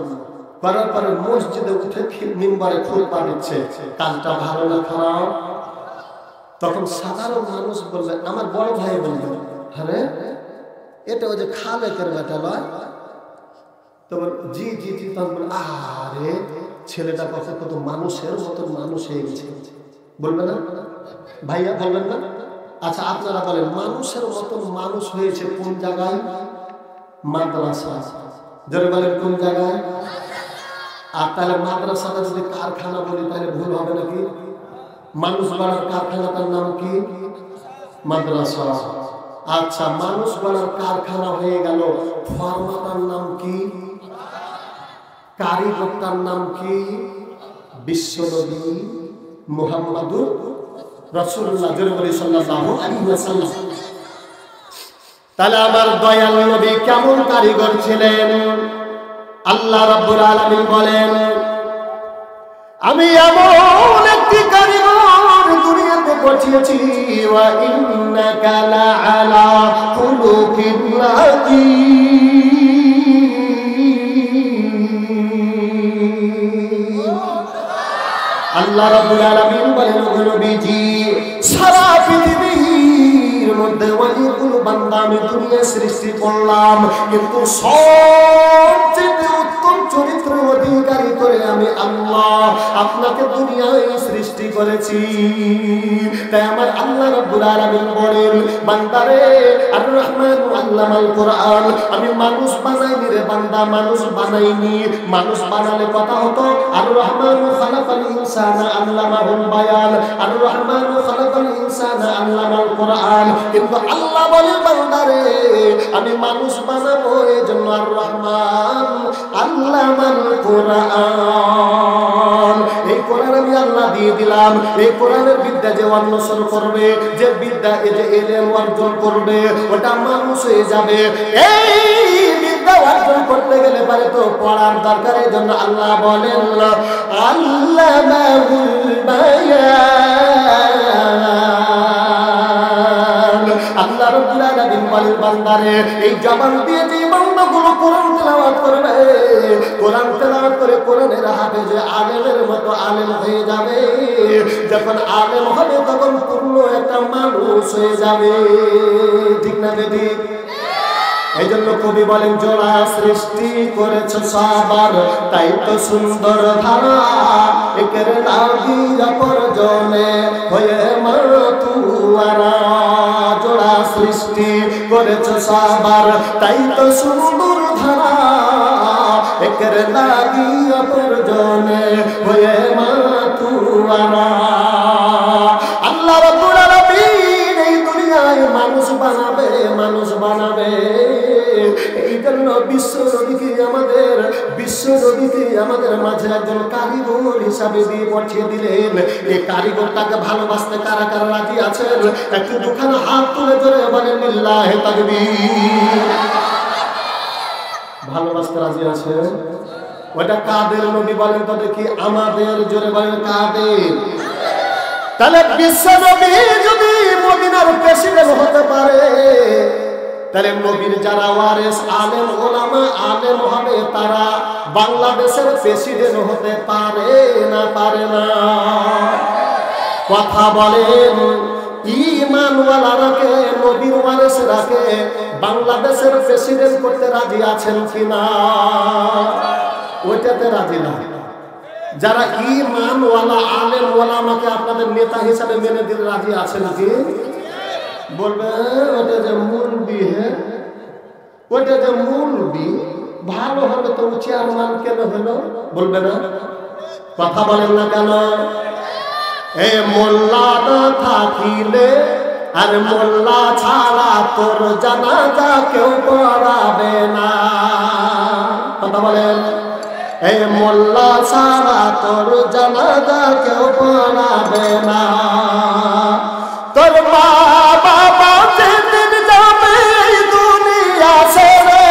S1: করার পরে মসজিদে উঠে মিম্বারে খুতবা দিচ্ছে। কাজটা ভালো না খারাপ? তখন সাধারণ মানুষ বলবে, আমার বড় ভাই বলবে আরে এটা ওই যে খালেকের বেটা লয়, তখন জি জি জি, তখন বলে আরে ছেলেটা কথা কত মানুষের মতন মানুষ হয়ে গেছে, বলবে না ভাইয়া? বলবেন না? আচ্ছা আপনারা বলেন মানুষের মতন মানুষ হয়েছে কোন জায়গায়? মাদ্রাসা। যারা বলেন কোন জায়গায়? আর তাহলে মাদ্রাসাটা যদি কারখানা বলি তাহলে ভুল হবে নাকি? মানুষ গড়ার কারখানাটার নাম কি? মাদ্রাসা। আচ্ছা মানুষ গড়ার কারখানা হয়ে গেল, ফর্মাটার নাম কি? কারিগরটার নাম কি? বিশ্বনবী মুহাম্মাদুর রাসূলুল্লাহ সাল্লাল্লাহু আলাইহি ওয়াসাল্লাম। তাহলে আমার দয়াল নবী কেমন কারিগর ছিলেন? আল্লাহ রাব্বুল আলামিন বলেন আমি এমন একটি কারিগর দুনিয়াতে পাঠিয়েছি, ওয়া ইন্নাকা লাআলা খুলুকিন আযীম। আল্লাহ রাব্বুল আলামিন বলেন নবীজি সারা পৃথিবীর মধ্যে অনেকগুলো বান্দা আমি দুনিয়া সৃষ্টি করলাম, কিন্তু সবচেয়ে উত্তম চরিত্র অধিকারী করে আমি আল্লাহ আপনাকে দুনিয়ায় সৃষ্টি করেছি। তাই আমার আল্লাহ রাব্বুল আলামিন বলেন বান্দারে আর রহমান আল্লামাল কোরআন, আমি মানুষ বানাইনি রে বান্দা, মানুষ বানাইনি। মানুষ বানালে কথা হতো আর রহমান খালাকাল ইনসানা আল্লামাহুল বায়ান, আর রহমান খালাকাল ইনসানা ইনসানা আল্লামাল কোরআন, কিন্তু আল্লাহ বলে বান্দারে আমি মানুষ বানাবো, এজন্য আর রহমান আল্লামাল কোরআন। এই কোরআন আমি আল্লাহ দিয়ে দিলাম। এই কোরআনের বিদ্যা যে অন্বেষণ করবে, যে বিদ্যা এই যে ইলম অর্জন করবে, ওটা মানুষ হয়ে যাবে। এই বিদ্যা অর্জন করতে গেলে পারে তো পড়ার দরকার। এই জন্য আল্লাহ বলেন আল্লামাহুল বায়ান। আল্লাহ রাব্বুল আলামিন বলেন বান্দারে এই জবান দিয়ে যে বান্দাগুলো কোরআন তেলাওয়াত করবে, কোরআন তেলাওয়াত করে কোরআনের হাফেজ আলেমের মতো আলেম হয়ে যাবে। যখন আলেম হবে তখন পূর্ণ একটা মানুষ হয়ে যাবে। ঠিক না বেবি? এই জন্য কবি বলেন জোড়া সৃষ্টি করেছ সবার, তাই তো সুন্দর ধারা একের লাগি অপরজনে হয়ে মাতুয়ারা। জোড়া সৃষ্টি করেছ সবার, তাই তো সুন্দর ধারা একের লাগি অপরজনে হয়ে মাতুয়ারা। আল্লাহ রাব্বুল আলামিন এই দুনিয়ায় মানুষ বানাবে, মানুষ বানাবে। এই জন্য বিশ্ব নবীকে আমাদের মাঝে একজন কারিগর হিসাবে দিয়ে পাঠিয়ে দিলেন। এই কারিগরটাকে ভালোবাসতে কারা কারা রাজি আছেন? একটু দুখানা হাত তুলে ধরে বলেন লিল্লাহি তাকবীর। ভালোবাসতে রাজি আছে? ওটা কাদের নবী বলেন তো দেখি? আমাদের। জোরে বলেন কাদের? তাহলে বিশ্ব নবী যদি মদিনার প্রেসিডেন্ট হতে পারে, তাহলে নবীর যারা ওয়ারিস আলেম ওলামা আলেম হবে তারা বাংলাদেশের প্রেসিডেন্ট হতে পারে না পারে না? কথা বলেন। ঈমানওয়ালারাকে নবীর ওয়ারিসরাকে বাংলাদেশের প্রেসিডেন্ট করতে রাজি আছেন কিনা? ওইটাতে রাজি না। যারা ঈমানওয়ালা আলেম ওলামাকে আপনাদের নেতা হিসাবে মেনে দিতে রাজি আছেন কি? বলবে ওটা যে মুলবি, ওটা যে মুলবি ভালো হবে তো চেয়ারম্যান কেন হলো? বলবে না? কথা বলেন না কেন? এ মোল্লা না থাকিলে আর মোল্লা ছাড়া তোর জানাজা কেউ পড়াবে না। কথা বলেন। এই মোল্লা ছাড়া তোর জানাজা কেউ পড়াবে না। তোর মা বাবা যেদিন যাবে দুনিয়া ছেড়ে,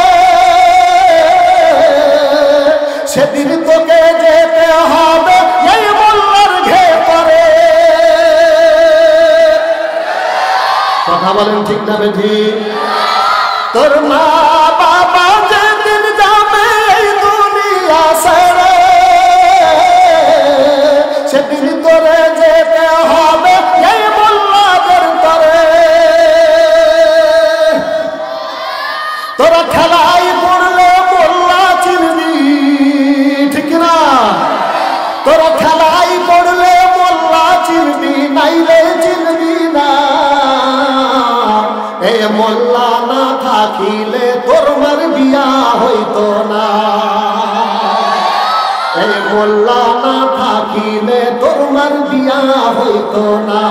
S1: সেদিন তোকে যেতে হবে এই মোল্লার ঘেরে। কথা বলেন ঠিক না বেঠি? তোর মা বাবা যেদিন যাবে দুনিয়া ছেড়ে, সেদিন তোরে যেতে হবে এই মোল্লাদের ঘরে। তোরা খেলাই পড়লে মোল্লা চিনবি, ঠিক না? তোরা খেলাই পড়লে মোল্লা চিনবি, নাইলে চিনবি না। এ মোল্লা না থাকিলে তোর মার বিয়া হইতো না। এই মোল্লা না থাকিলে তোর মার বিয়া হইতো না।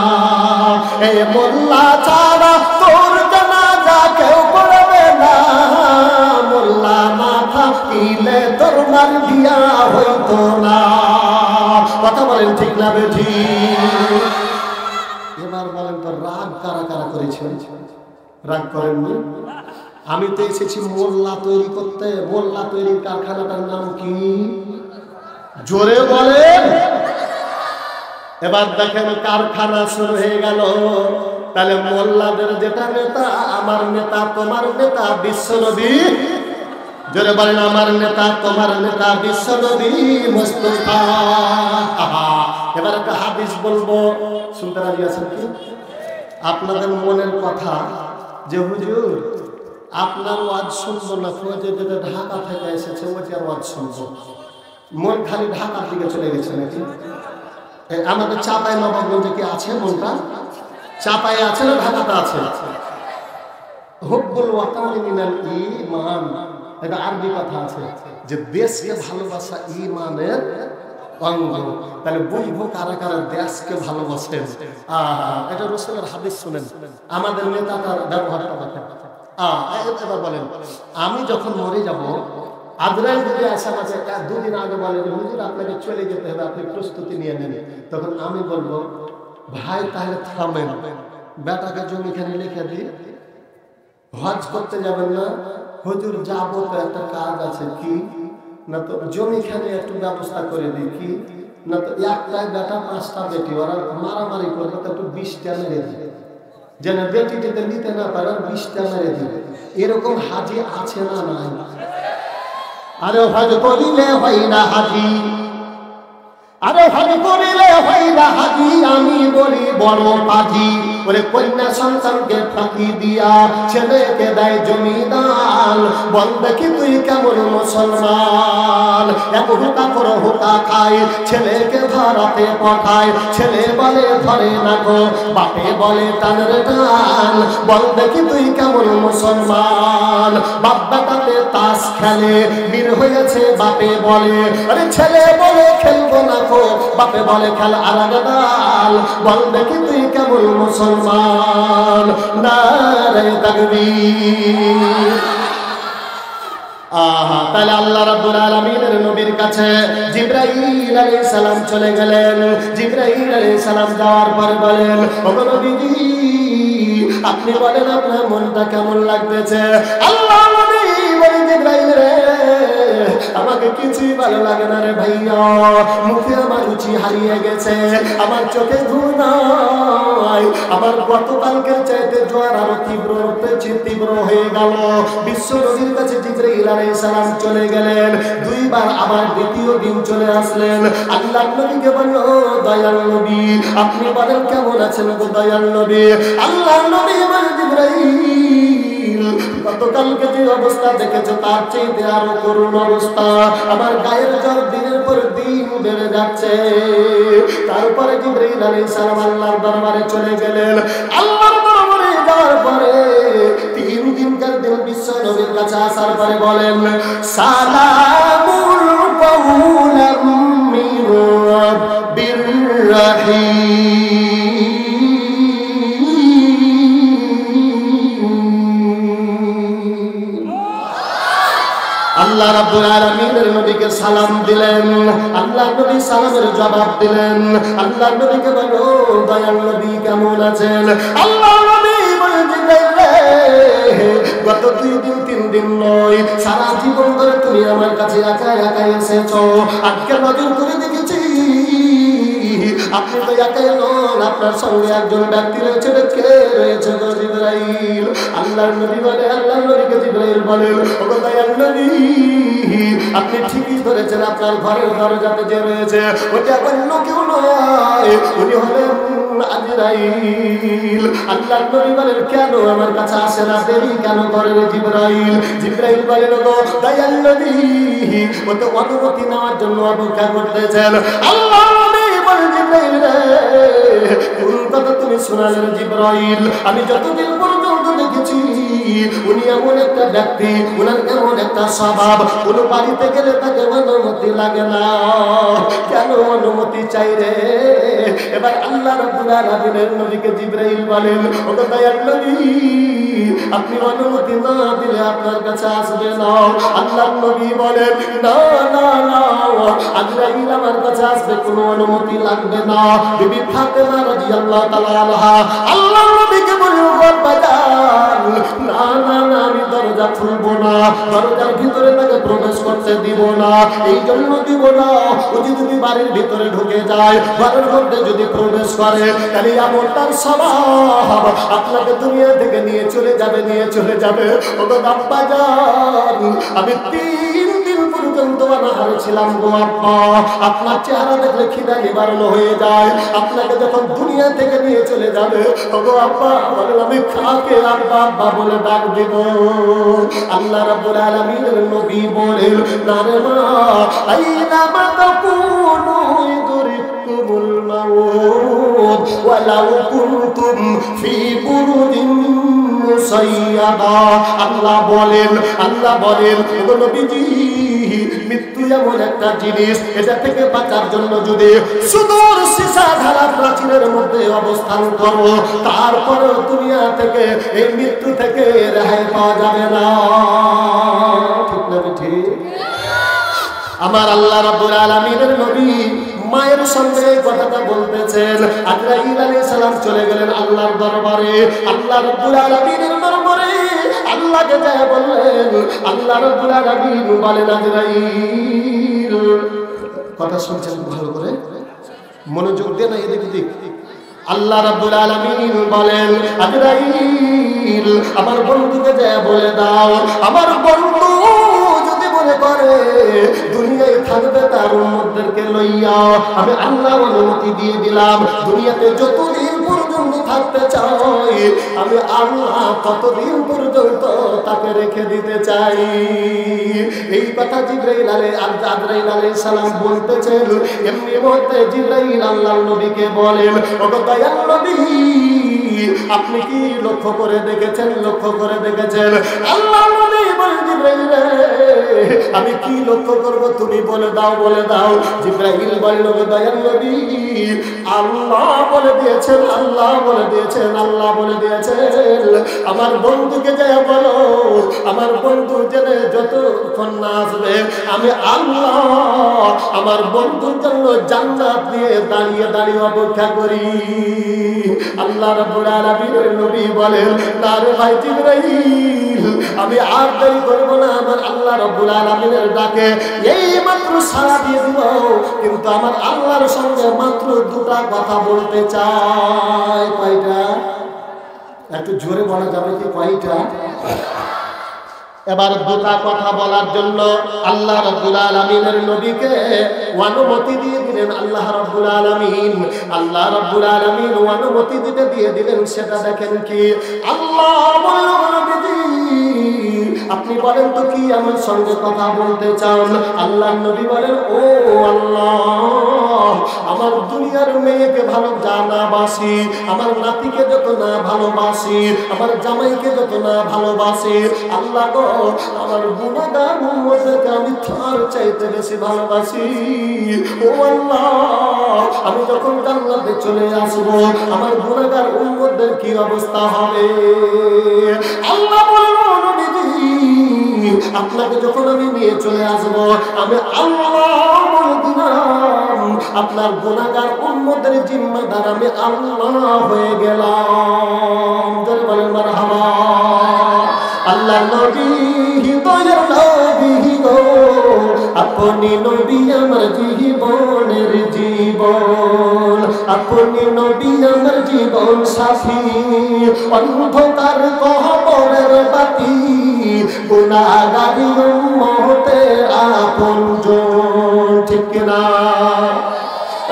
S1: এই মোল্লা ছাড়া তোর জানাজা কেউ পড়বে না। মোল্লা না থাকিলে তোর মার বিয়া হইতো না। কথা বলেন ঠিক না বেঠি? এবার বলেন তো রাগ কারা কারা করেছেন? রাগ করেননি? আমি তো এসেছি মোল্লা তৈরি করতে। মোল্লা তৈরির কারখানাটার নাম কি? জোরে বলেন। এবার দেখেন কারখানা শুরু হয়ে গেল। তাহলে মোল্লাদের যেটা নেতা, আমার নেতা তোমার নেতা বিশ্বনবী। জোরে বলেন আমার নেতা তোমার নেতা বিশ্বনবী মুস্তাফা। এবার একটা হাদিস বলবো, শুনতে রাজি আছেন কি? আপনাদের মনের কথা যে হুজুর আপনার ওয়াজ শুনবো না, খোঁজে যেটা ঢাকা থেকে এসেছে ওইটার ওয়াজ শুনবো, মন খালি ঢাকার দিকে চলে গেছে নাকি? আমাদের চাপাই নবাবগঞ্জে কি আছে মনটা? চাপাই আছে না ঢাকাতে আছে? হুব্বুল ওয়াতানি মিনাল ঈমান, এটা আরবি কথা আছে যে দেশকে ভালোবাসা ঈমানের অঙ্গ। তাহলে বুঝবো কারা কারা দেশকে ভালোবাসেন। এটা রাসূলের হাদিস শুনেন, আমাদের নেতা তার ব্যবহারটা দেখেন। এবার বলেন, আমি যখন মরে যাব, আজরাইল যদি আসা মাঝে 2 দিন আগে বলে যে হুজুর আপনাকে চলে যেতে হবে, আপনি প্রস্তুতি নিয়ে নেন, তখন আমি বলবো ভাই তাহলে থামেন, বেটাকে জমিখানে লিখে দিই, হজ করতে যাবেন না? হুজুর যাবো তো, একটা কাজ আছে। কি না, তো জমিখানে একটু ব্যবস্থা করে দিই। কি না, তো একটাই বেটা 5টা বেটি, ওরা মারামারি করবে, তো একটু 20টা মেরে দিই, যেন বেটিটিতে নিতে না পারে, 20টা মেরে দিই। এরকম হাজি আছে না নাই? আরে হজ করিলে হয় না হাজি, আরে হজ করিলে হয় না হাজি, আমি বলি বড় পাজি। ওরে কন্যা সন্তানকে ফাঁকি দিয়া ছেলেকে দেয় জমিদান, বল দেখি তুই কেমন মুসলমান। এক হুকা করে হুকা খায়, ছেলেকে ধরাতে পাঠায়, ছেলে বলে ধরে না গো, বাপে বলে টান রে টান, বল দেখি তুই কেমন মুসলমান। বাপ বেটাতে তাস খেলে, বীর হয়েছে বাপে বলে, আরে ছেলে বলে খেলবো না গো, বাপে বলে খেল আলাদা দাল, বল দেখি তুই কেমন মুসলমান। নারে তাকবীর। তাহলে আল্লাহ রাব্বুল আলামিনের নবীর কাছে জিবরাইল আলাইহিস সালাম চলে গেলেন। জিবরাইল আলাইহিস সালাম যাওয়ার পরে বলেন, ওগো নবীজি আপনি বলেন আপনার মনটা কেমন লাগতেছে? আল্লাহ নবী বলেন, জিবরাইল রে আমাকে কিছুই ভালো লাগে না রে ভাইয়া, মুখে আমার রুচি হারিয়ে গেছে, আমার চোখে ঘুম নাই, আমার গতকালকের চাইতে জ্বর আরো তীব্র হয়ে গেল। বিশ্ব নবীর কাছে জিবরাইল আলাইহিস সালাম চলে গেলেন, 2 বার আবার দ্বিতীয় দিন চলে আসলেন। আল্লাহর নবীকে বলল, দয়াল নবী আপনি বলেন কেমন আছেন গো দয়াল নবী? আল্লাহর নবী বলেন, জিবরাইল গতকালকে যে অবস্থা দেখেছো তার চেয়ে আরো করুণ অবস্থা, আমার গায়ের জ্বর দিনের পর দিন বেড়ে যাচ্ছে। তারপরে জিবরাইল আলাইহিস সালাম আল্লাহর দরবারে চলে গেলেন। আল্লাহর দরবারে যাওয়ার পরে 3 দিনকার দিন বিশ্ব নবীর কাছে আসার পরে বলেন, সালামুল কওলাম মির রাব্বির রাহিম। আল্লাহ রাব্বুল আলামিনের নবীকে সালাম দিলেন, আল্লাহ নবী সালামের জবাব দিলেন। আল্লাহ নবীকে বলো, দয়াল নবী কেমন আছেন? আল্লাহ নবী বলেন, গত 2 দিন 3 দিন নয়, সারা জীবন ধরে তুমি আমার কাছে একা একা এসেছো, আজকে নজর করে দেখেছি আপনি তো একাই নন, আপনার সঙ্গে একজন ব্যক্তি রয়েছে, কে রয়েছে গো জিবরাইল। আল্লাহর নবী বলে, আল্লাহর নবীকে জিবরাইল বলেন, ওগো দয়াল নবী আপনি ঠিকই ধরেছেন, আপনার ঘরের দরজাতে যে রয়েছে ওটা অন্য কেউ নয়, উনি হলেন আজরাইল। আল্লাহর নবী বলেন, কেন আমার কাছে আসে না, দেরি কেন করেন জিবরাইল? জিবরাইল বলেন, ওগো দয়াল নবী ও তো অনুমতি নেওয়ার জন্য অপেক্ষা করতেছেন। আল্লাহ তুমি শোনালেন জিবরাইল, আমি যতদিন পর্যন্ত দেখেছি উনি এমন একটা ব্যক্তি, উনার এমন একটা স্বভাব, কোন বাড়িতে গেলে তাকে অনুমতি লাগে না। কেন অনুমতি চাই রে? এবার আল্লাহ রাব্বুল আলামিনের নবীকে জিবরাইল বলেন, ওগো দয়াল নবী আপনি অনুমতি না দিলে আপনার কাছে আসবে না। আল্লাহর নবী বলেন, না না না, আজরাইল আমার কাছে আসবে, কোনো অনুমতি লাগবে না। বিবি ফাতেমা রাদিয়াল্লাহু তাআলা আনহা আল্লাহর নবীকে বলেন, বাজান না না না, আমি দরজা খুলবো না, দরজার ভিতরে তাকে প্রবেশ করতে দিব না। এই জন্য দিব না, ও যদি বাড়ির ভিতরে ঢুকে যায়, ঘরের মধ্যে যদি প্রবেশ করে, তাহলে এমন তার স্বভাব আপনাকে দুনিয়া থেকে নিয়ে চলে যাবে, নিয়ে চলে যাবে। ওগো আব্বা জান, আমি 3 দিন পর্যন্ত অনাহারে ছিলাম গো আব্বা, আপনার চেহারা দেখলে খিদা নিবারণ হয়ে যায়, আপনাকে যখন দুনিয়া থেকে নিয়ে চলে যাবে ওগো আব্বা বলেন আমি কাকে আব্বা আব্বা বলে ডাক দেব? আল্লাহ রাব্বুল আলামিনের নবী বলেন, না রে মা, আইনা মা তাকুনু ইদরিকুমুল মাউত ওয়ালাউ কুনতুম ফি বুরুদিন মুসাইয়াদা। আল্লাহ বলেন, আল্লাহ বলেন, ওগো নবীজি মৃত্যু এমন একটা জিনিস, এটা থেকে বাঁচার জন্য যদি সুদূর সীসা ঢালা প্রাচীরের মধ্যে অবস্থান করো, তারপরে দুনিয়া থেকে এই মৃত্যু থেকে রেহাই পাওয়া যাবে না। ঠিক না ঠিক? আমার আল্লাহ রাব্বুল আলামিনের নবী মায়ের সঙ্গে এই কথাটা বলতেছেন। আজরাইল আলাইহিস সালাম চলে গেলেন আল্লাহর দরবারে, আল্লাহ রাব্বুল আলামিনের দরবারে। আল্লাহকে যায় বললেন, আল্লাহ রাব্বুল আলামিন বলেন, আজরাইল, কথা শুনছেন ভালো করে, মনোযোগ দেন, এদিক ওদিক। আল্লাহ রাব্বুল আলামিন বলেন, আজরাইল, আমার বন্ধুকে যায় বলে দাও, আমার বন্ধু যদি মনে করে দুনিয়ায় থাকবে তার উম্মতদেরকে লইয়া আমি আল্লাহ অনুমতি দিয়ে দিলাম, দুনিয়াতে যতদিন পর্যন্ত থাকতে চাই আমি আল্লাহ ততদিন পর্যন্ত তাকে রেখে দিতে চাই। এই কথা জিবরাইল আলাইহিস সালাম বলতেছেন। এমনি মধ্যে জিবরাইল আল্লাহর নবীকে বলেন, ওগো দয়াল নবী, আপনি কি লক্ষ্য করে দেখেছেন? লক্ষ্য করে দেখেছেন? আল্লাহর নবী বলেন, জিবরাইল রে, আমি কি লক্ষ্য করব তুমি বলে দাও, বলে দাও। জিবরাইল বলল, ওগো দয়াল নবী, আল্লাহ বলে দিয়েছেন, আল্লাহ বলে দিয়েছেন, আল্লাহ বলে দিয়েছেন, আমার বন্ধুকে যায় বলো, আমার বন্ধু জেনে যতক্ষণ না আসবে আমি আল্লাহ আমার বন্ধুর জন্য জান্নাত দিয়ে দাঁড়িয়ে দাঁড়িয়ে অপেক্ষা করি। আল্লাহ রাব্বুল আলামিনের নবী বলেন, না রে ভাই জিবরাইল, আমি আর দেরি করব না, আমার আল্লাহ রাব্বুল আলামিনের ডাকে এই মাত্র সাড়া দিয়ে দিব, কিন্তু আমার আল্লাহর সঙ্গে মাত্র দুটা কথা বলতে চাই। কয়টা? একটু জোরে বলা যাবে কি কয়টা? এবার দুটা কথা বলার জন্য আল্লাহ রাব্বুল আলামিনের নবীকে অনুমতি দিয়ে দিলেন। আল্লাহ রাব্বুল আলামিন অনুমতি দিয়ে দিলেন। সেটা দেখেন কি, আল্লাহ বলেন, নবীজি আপনি বলেন তো কি আমার সঙ্গে কথা বলতে চান? আল্লাহ নবী বলেন, ও আল্লাহ, আমার দুনিয়ার মেয়েকে ভালো জানাবাসি, আমার নাতিকে যত না ভালোবাসি, আমার জামাইকে যত না ভালোবাসি, আল্লাহ গো, আমার গুনাহগার উম্মতকে আমি তার চাইতে বেশি ভালোবাসি। ও আল্লাহ, আমি যখন জান্নাতে চলে আসবো আমার গুনাহগার উম্মতদের কি অবস্থা হবে? আল্লাহ বলেন, নবীজি আপনাকে যখন আমি নিয়ে চলে আসবো আমি আল্লাহ বলে দিলাম আপনার গুনাহগার উম্মতের জিম্মাদার আমি আল্লাহ হয়ে গেলাম। জোরে বলেন মারহাবা। আল্লাহ নবী দয়ার নবী গো, আপনি নবী আমার জীবনের জীবন, আপনি নবী আমার জীবন সাথী, অন্ধকার কবরের বাতি, গুনাহগারি উম্মতের আপনজন। ঠিক না?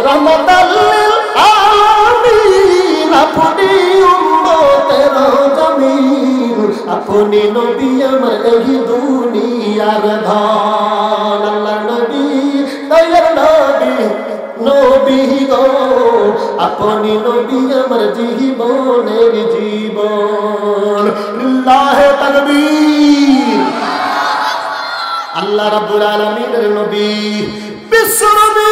S1: রহমাতাল লিল আলামিন, আপনি উম্মতের জামিল, আপনি নবী আমার এই দুনিয়ার ধন। আল্লাহ নবী দয়ার নবী, নবী গো, আপনি নবী আমার জীবনের জীবন। লিল্লাহি তাকবীর। আল্লাহ রাব্বুল আলামিনের নবী, বিশ্ব নবী।